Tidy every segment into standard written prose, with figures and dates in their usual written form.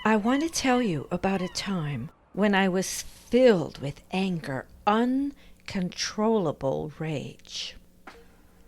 I want to tell you about a time when I was filled with anger, uncontrollable rage.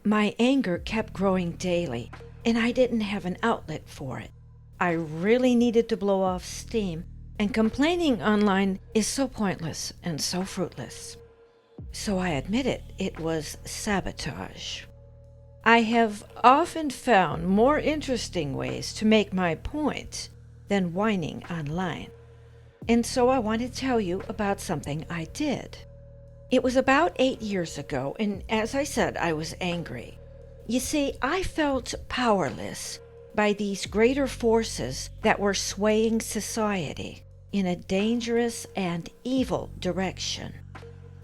My anger kept growing daily, and I didn't have an outlet for it. I really needed to blow off steam, and complaining online is so pointless and so fruitless. So I admit it was sabotage. I have often found more interesting ways to make my point than whining online. And so I want to tell you about something I did. It was about 8 years ago, and as I said, I was angry. You see, I felt powerless by these greater forces that were swaying society in a dangerous and evil direction.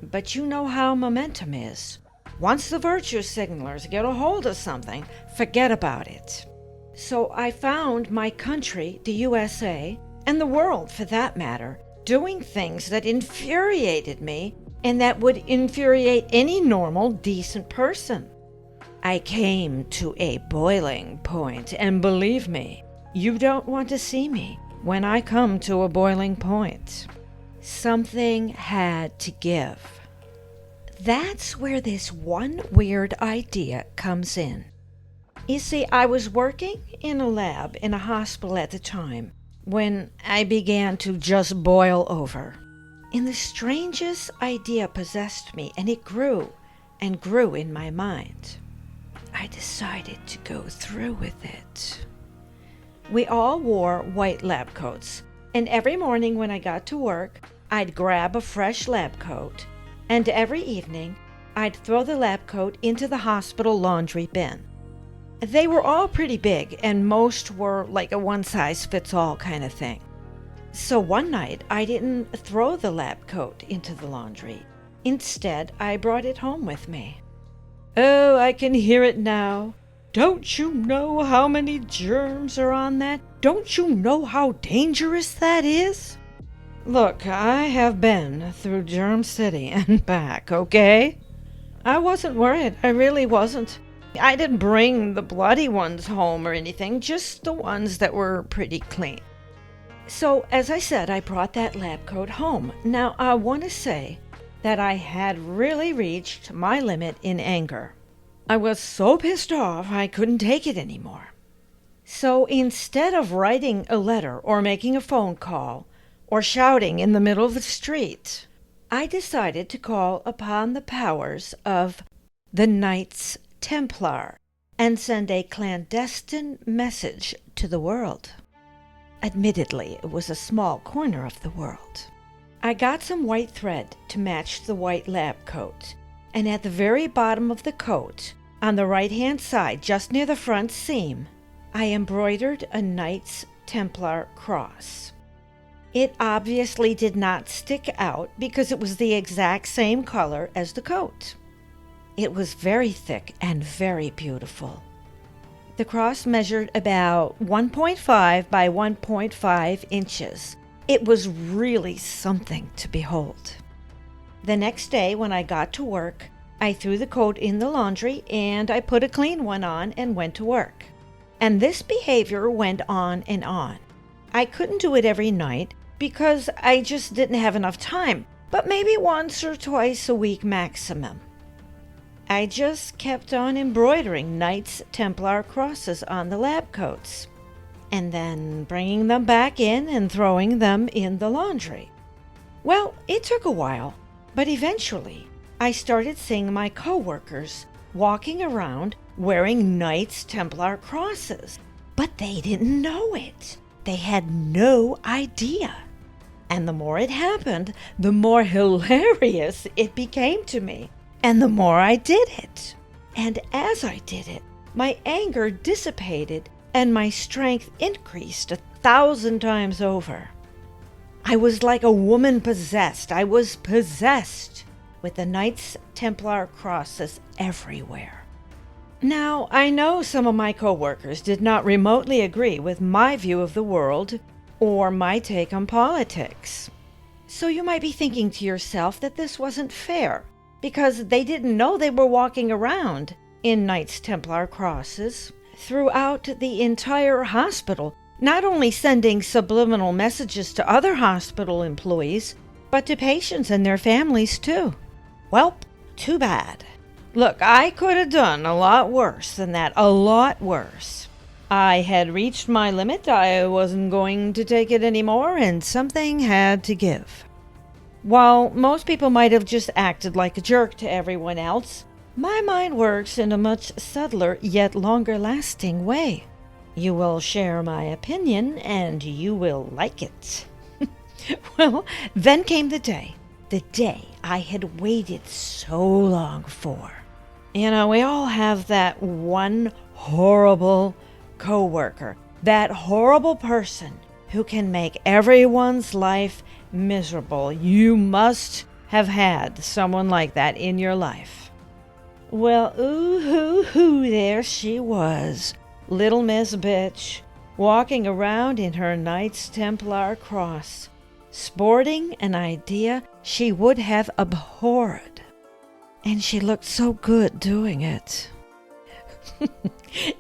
But you know how momentum is. Once the virtue signalers get a hold of something, forget about it. So I found my country, the USA, and the world for that matter, doing things that infuriated me and that would infuriate any normal, decent person. I came to a boiling point, and believe me, you don't want to see me when I come to a boiling point. Something had to give. That's where this one weird idea comes in. You see, I was working in a lab in a hospital at the time when I began to just boil over. And the strangest idea possessed me, and it grew and grew in my mind. I decided to go through with it. We all wore white lab coats, and every morning when I got to work, I'd grab a fresh lab coat, and every evening I'd throw the lab coat into the hospital laundry bin. They were all pretty big, and most were like a one-size-fits-all kind of thing. So one night, I didn't throw the lab coat into the laundry. Instead, I brought it home with me. Oh, I can hear it now. Don't you know how many germs are on that? Don't you know how dangerous that is? Look, I have been through Germ City and back, okay? I wasn't worried. I really wasn't. I didn't bring the bloody ones home or anything, just the ones that were pretty clean. So, as I said, I brought that lab coat home. Now, I want to say that I had really reached my limit in anger. I was so pissed off I couldn't take it anymore. So, instead of writing a letter or making a phone call or shouting in the middle of the street, I decided to call upon the powers of the Knights Templar and send a clandestine message to the world. Admittedly, it was a small corner of the world. I got some white thread to match the white lab coat, and at the very bottom of the coat, on the right-hand side, just near the front seam, I embroidered a Knights Templar cross. It obviously did not stick out because it was the exact same color as the coat. It was very thick and very beautiful. The cross measured about 1.5 by 1.5 inches. It was really something to behold. The next day when I got to work, I threw the coat in the laundry and I put a clean one on and went to work. And this behavior went on and on. I couldn't do it every night because I just didn't have enough time, but maybe once or twice a week maximum. I just kept on embroidering Knights Templar crosses on the lab coats, and then bringing them back in and throwing them in the laundry. Well, it took a while, but eventually I started seeing my coworkers walking around wearing Knights Templar crosses, but they didn't know it. They had no idea. And the more it happened, the more hilarious it became to me. And the more I did it. And as I did it, my anger dissipated and my strength increased 1,000 times over. I was like a woman possessed. I was possessed with the Knights Templar crosses everywhere. Now, I know some of my coworkers did not remotely agree with my view of the world or my take on politics. So you might be thinking to yourself that this wasn't fair, because they didn't know they were walking around in Knights Templar crosses throughout the entire hospital. not only sending subliminal messages to other hospital employees, but to patients and their families too. Welp, too bad. Look, I could have done a lot worse than that, a lot worse. I had reached my limit, I wasn't going to take it anymore, and something had to give. While most people might have just acted like a jerk to everyone else, my mind works in a much subtler yet longer-lasting way. You will share my opinion, and you will like it. Well, then came the day I had waited so long for. You know, we all have that one horrible coworker, that horrible person who can make everyone's life miserable. You must have had someone like that in your life. Well, ooh-hoo-hoo, there she was, little Miss Bitch, walking around in her Knights Templar cross, sporting an idea she would have abhorred. And she looked so good doing it.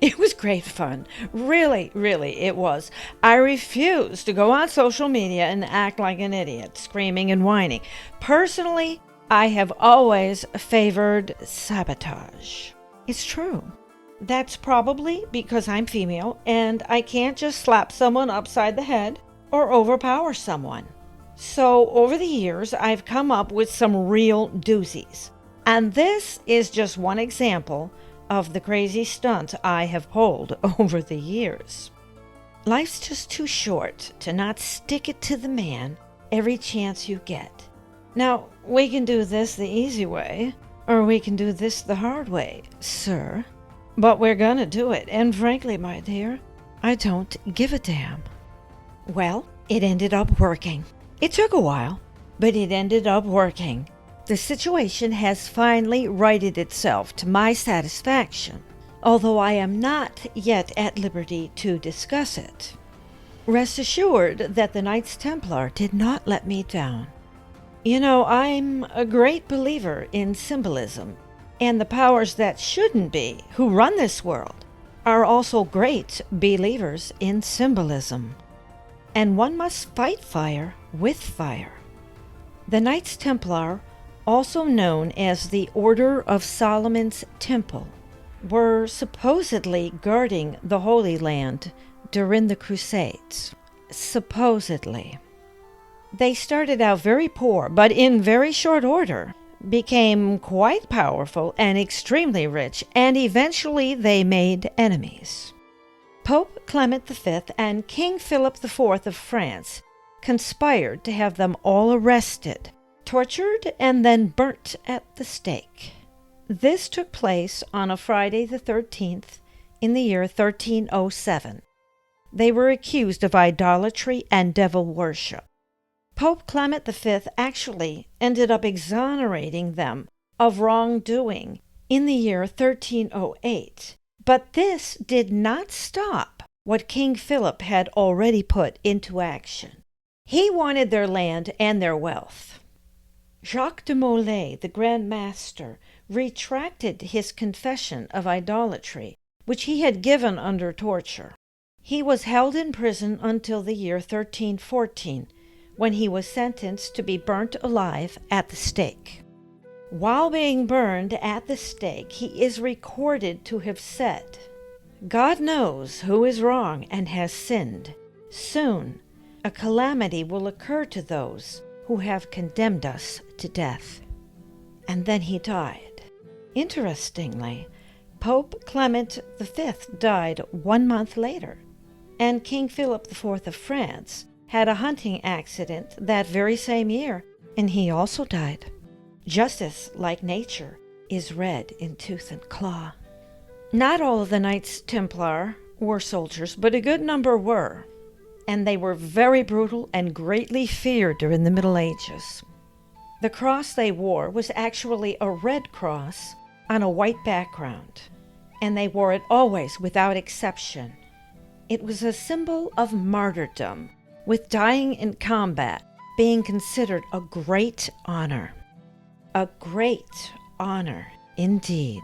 It was great fun. Really, really, it was. I refused to go on social media and act like an idiot, screaming and whining. Personally, I have always favored sabotage. It's true. That's probably because I'm female and I can't just slap someone upside the head or overpower someone. So over the years, I've come up with some real doozies. And this is just one example of the crazy stunts I have pulled over the years. Life's just too short to not stick it to the man every chance you get. Now, we can do this the easy way, or we can do this the hard way, sir. But we're gonna do it, and frankly, my dear, I don't give a damn. Well, it ended up working. It took a while, but it ended up working. The situation has finally righted itself to my satisfaction, although I am not yet at liberty to discuss it. Rest assured that the Knights Templar did not let me down. You know, I'm a great believer in symbolism, and the powers that shouldn't be, who run this world, are also great believers in symbolism. And one must fight fire with fire. The Knights Templar, also known as the Order of Solomon's Temple, were supposedly guarding the Holy Land during the Crusades. Supposedly. They started out very poor, but in very short order became quite powerful and extremely rich, and eventually they made enemies. Pope Clement V and King Philip IV of France conspired to have them all arrested, tortured, and then burnt at the stake. This took place on a Friday the 13th in the year 1307. They were accused of idolatry and devil worship. Pope Clement V actually ended up exonerating them of wrongdoing in the year 1308, but this did not stop what King Philip had already put into action. He wanted their land and their wealth. Jacques de Molay, the Grand Master, retracted his confession of idolatry, which he had given under torture. He was held in prison until the year 1314, when he was sentenced to be burnt alive at the stake. While being burned at the stake, he is recorded to have said, "God knows who is wrong and has sinned. Soon a calamity will occur to those who have condemned us to death." And then he died. Interestingly, Pope Clement V died 1 month later, and King Philip IV of France had a hunting accident that very same year, and he also died. Justice, like nature, is red in tooth and claw. Not all of the Knights Templar were soldiers, but a good number were, and they were very brutal and greatly feared during the Middle Ages. The cross they wore was actually a red cross on a white background, and they wore it always without exception. It was a symbol of martyrdom, with dying in combat being considered a great honor. A great honor indeed.